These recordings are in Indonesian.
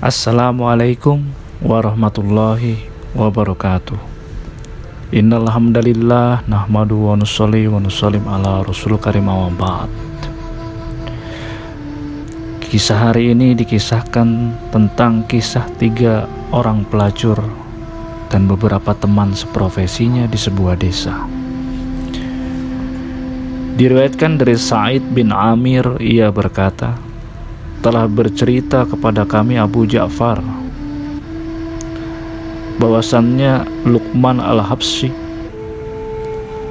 Assalamualaikum warahmatullahi wabarakatuh. Innal hamdalillah nahmadu wa nusolli wa nusallim ala rasul karim wa ba'd. Kisah hari ini dikisahkan tentang kisah 3 orang pelacur dan beberapa teman seprofesinya di sebuah desa. Diriwayatkan dari Sa'id bin Amir, ia berkata, telah bercerita kepada kami Abu Ja'far bahwasannya Luqman al-Habsyi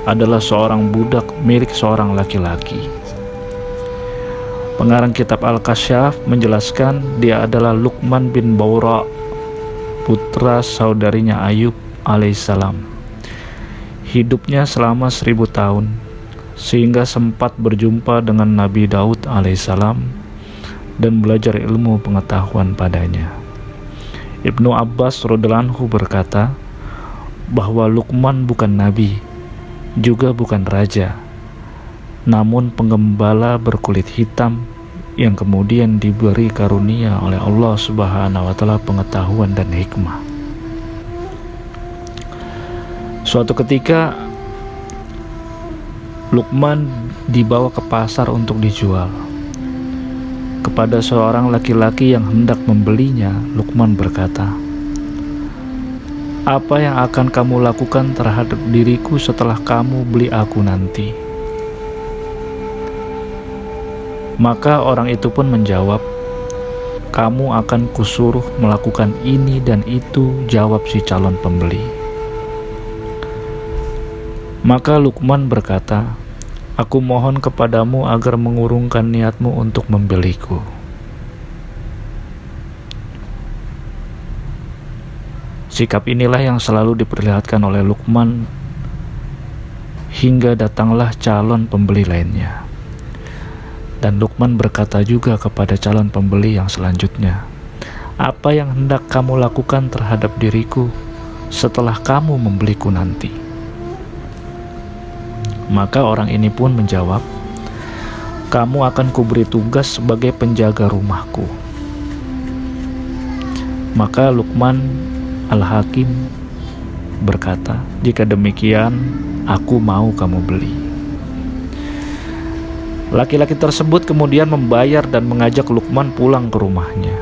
adalah seorang budak milik seorang laki-laki. Pengarang kitab Al-Kasyaf menjelaskan dia adalah Luqman bin Baura, putra saudarinya Ayub alaihissalam. Hidupnya selama 1000 tahun sehingga sempat berjumpa dengan Nabi Daud alaihissalam dan belajar ilmu pengetahuan padanya. Ibnu Abbas radhiyallahu anhu berkata bahwa Luqman bukan nabi, juga bukan raja, namun penggembala berkulit hitam yang kemudian diberi karunia oleh Allah Subhanahu wa Ta'ala pengetahuan dan hikmah. Suatu ketika Luqman dibawa ke pasar untuk dijual. Kepada seorang laki-laki yang hendak membelinya, Luqman berkata, "Apa yang akan kamu lakukan terhadap diriku setelah kamu beli aku nanti?" Maka orang itu pun menjawab, "Kamu akan kusuruh melakukan ini dan itu," jawab si calon pembeli. Maka Luqman berkata, "Aku mohon kepadamu agar mengurungkan niatmu untuk membeliku." Sikap inilah yang selalu diperlihatkan oleh Luqman hingga datanglah calon pembeli lainnya. Dan Luqman berkata juga kepada calon pembeli yang selanjutnya, "Apa yang hendak kamu lakukan terhadap diriku setelah kamu membeliku nanti?" Maka orang ini pun menjawab, "Kamu akan kuberi tugas sebagai penjaga rumahku." Maka Luqman al-Hakim berkata, "Jika demikian, aku mau kamu beli." Laki-laki tersebut kemudian membayar dan mengajak Luqman pulang ke rumahnya.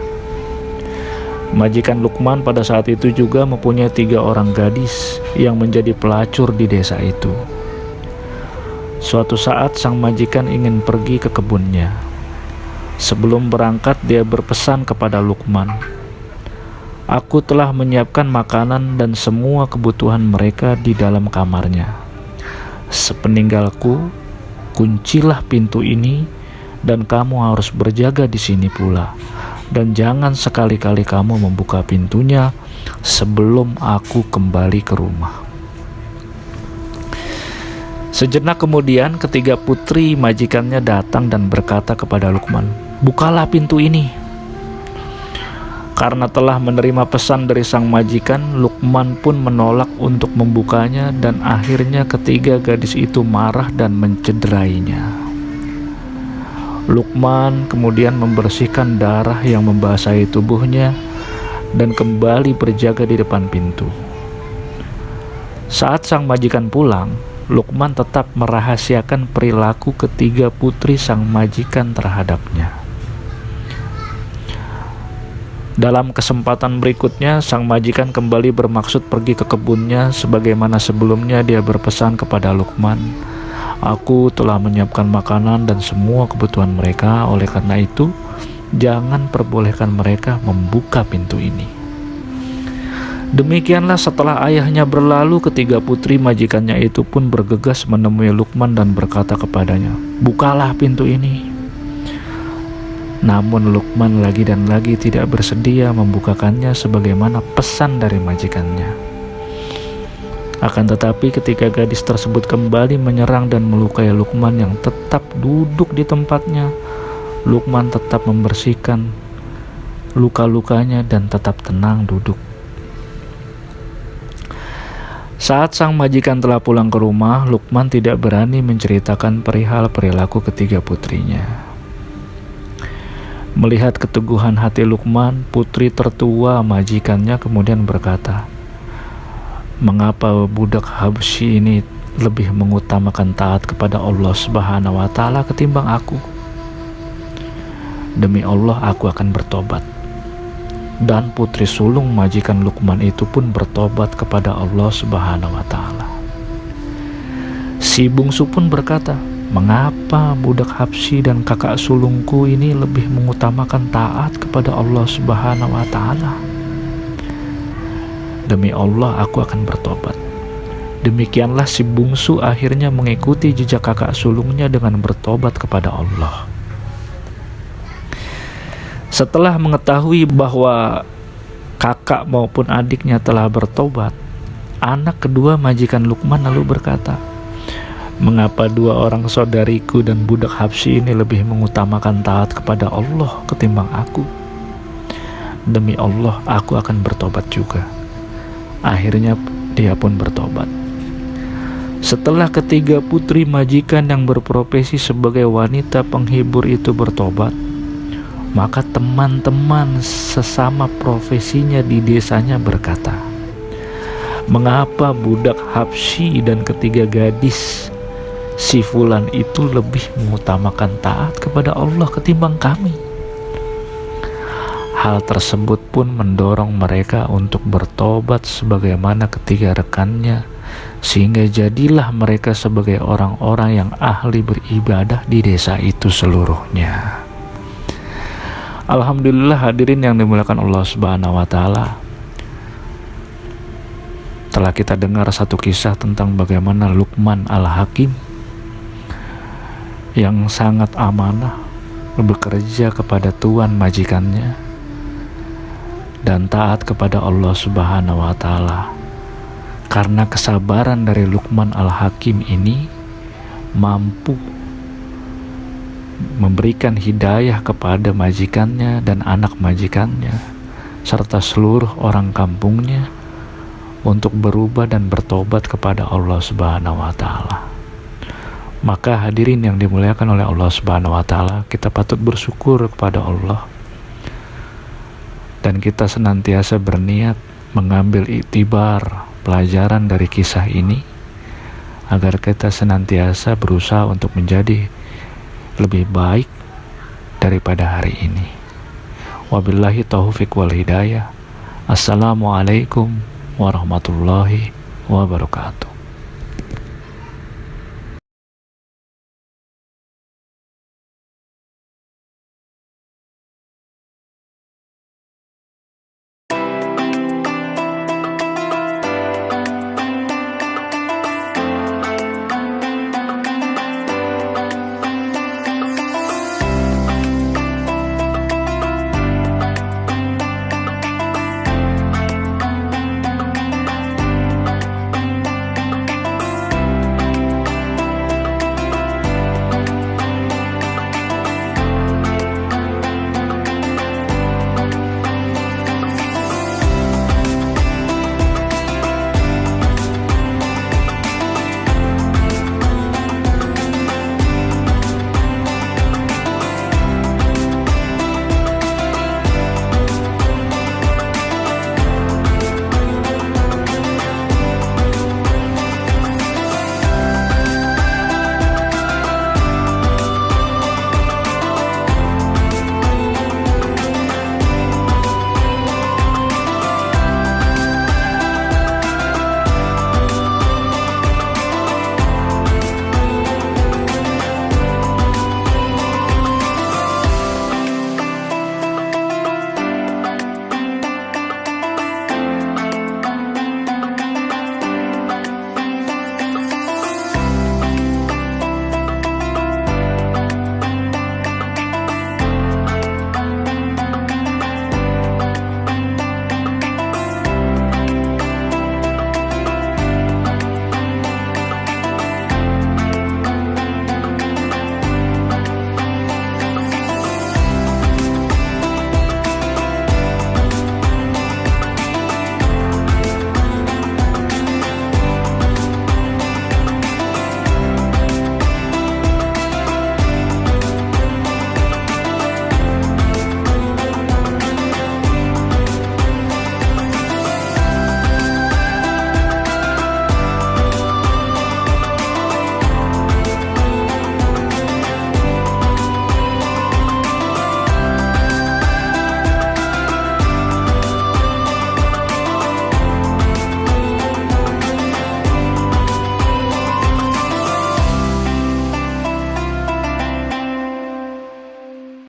Majikan Luqman pada saat itu juga mempunyai 3 orang gadis yang menjadi pelacur di desa itu. Suatu saat sang majikan ingin pergi ke kebunnya. Sebelum berangkat dia berpesan kepada Luqman, "Aku telah menyiapkan makanan dan semua kebutuhan mereka di dalam kamarnya. Sepeninggalku, kuncilah pintu ini dan kamu harus berjaga di sini pula. Dan jangan sekali-kali kamu membuka pintunya sebelum aku kembali ke rumah." Sejenak kemudian ketiga putri majikannya datang dan berkata kepada Luqman, "Bukalah pintu ini." Karena telah menerima pesan dari sang majikan, Luqman pun menolak untuk membukanya dan akhirnya ketiga gadis itu marah dan mencederainya. Luqman kemudian membersihkan darah yang membasahi tubuhnya dan kembali berjaga di depan pintu. Saat sang majikan pulang, Luqman tetap merahasiakan perilaku ketiga putri sang majikan terhadapnya. Dalam kesempatan berikutnya, sang majikan kembali bermaksud pergi ke kebunnya sebagaimana sebelumnya dia berpesan kepada Luqman, "Aku telah menyiapkan makanan dan semua kebutuhan mereka, oleh karena itu, jangan perbolehkan mereka membuka pintu ini." Demikianlah setelah ayahnya berlalu, ketiga putri majikannya itu pun bergegas menemui Luqman dan berkata kepadanya, "Bukalah pintu ini." Namun Luqman lagi dan lagi tidak bersedia membukakannya sebagaimana pesan dari majikannya. Akan tetapi ketika gadis tersebut kembali menyerang dan melukai Luqman yang tetap duduk di tempatnya, Luqman tetap membersihkan luka-lukanya dan tetap tenang duduk. Saat sang majikan telah pulang ke rumah, Luqman tidak berani menceritakan perihal perilaku ketiga putrinya. Melihat keteguhan hati Luqman, putri tertua majikannya kemudian berkata, "Mengapa budak Habsyi ini lebih mengutamakan taat kepada Allah Subhanahu wa Ta'ala ketimbang aku? Demi Allah, aku akan bertobat." Dan putri sulung majikan Luqman itu pun bertobat kepada Allah Subhanahu wa Ta'ala. Si bungsu pun berkata, "Mengapa budak Habsyi dan kakak sulungku ini lebih mengutamakan taat kepada Allah Subhanahu wa Ta'ala? Demi Allah, aku akan bertobat." Demikianlah si bungsu akhirnya mengikuti jejak kakak sulungnya dengan bertobat kepada Allah. Setelah mengetahui bahwa kakak maupun adiknya telah bertobat, anak kedua majikan Luqman lalu berkata, "Mengapa dua orang saudariku dan budak Habsyi ini lebih mengutamakan taat kepada Allah ketimbang aku? Demi Allah, aku akan bertobat juga." Akhirnya dia pun bertobat. Setelah ketiga putri majikan yang berprofesi sebagai wanita penghibur itu bertobat, maka teman-teman sesama profesinya di desanya berkata, "Mengapa budak Habsyi dan ketiga gadis si fulan itu lebih mengutamakan taat kepada Allah ketimbang kami?" Hal tersebut pun mendorong mereka untuk bertobat sebagaimana ketiga rekannya, sehingga jadilah mereka sebagai orang-orang yang ahli beribadah di desa itu seluruhnya. Alhamdulillah, hadirin yang dimuliakan Allah Subhanahu wa Ta'ala, telah kita dengar satu kisah tentang bagaimana Luqman Al-Hakim yang sangat amanah bekerja kepada tuan majikannya dan taat kepada Allah Subhanahu wa Ta'ala. Karena kesabaran dari Luqman Al-Hakim ini mampu memberikan hidayah kepada majikannya dan anak majikannya serta seluruh orang kampungnya untuk berubah dan bertobat kepada Allah Subhanahu wa Ta'ala. Maka hadirin yang dimuliakan oleh Allah Subhanahu wa Ta'ala, kita patut bersyukur kepada Allah dan kita senantiasa berniat mengambil iktibar pelajaran dari kisah ini agar kita senantiasa berusaha untuk menjadi lebih baik daripada hari ini. Wabillahi taufiq wal hidayah. Assalamualaikum warahmatullahi wabarakatuh.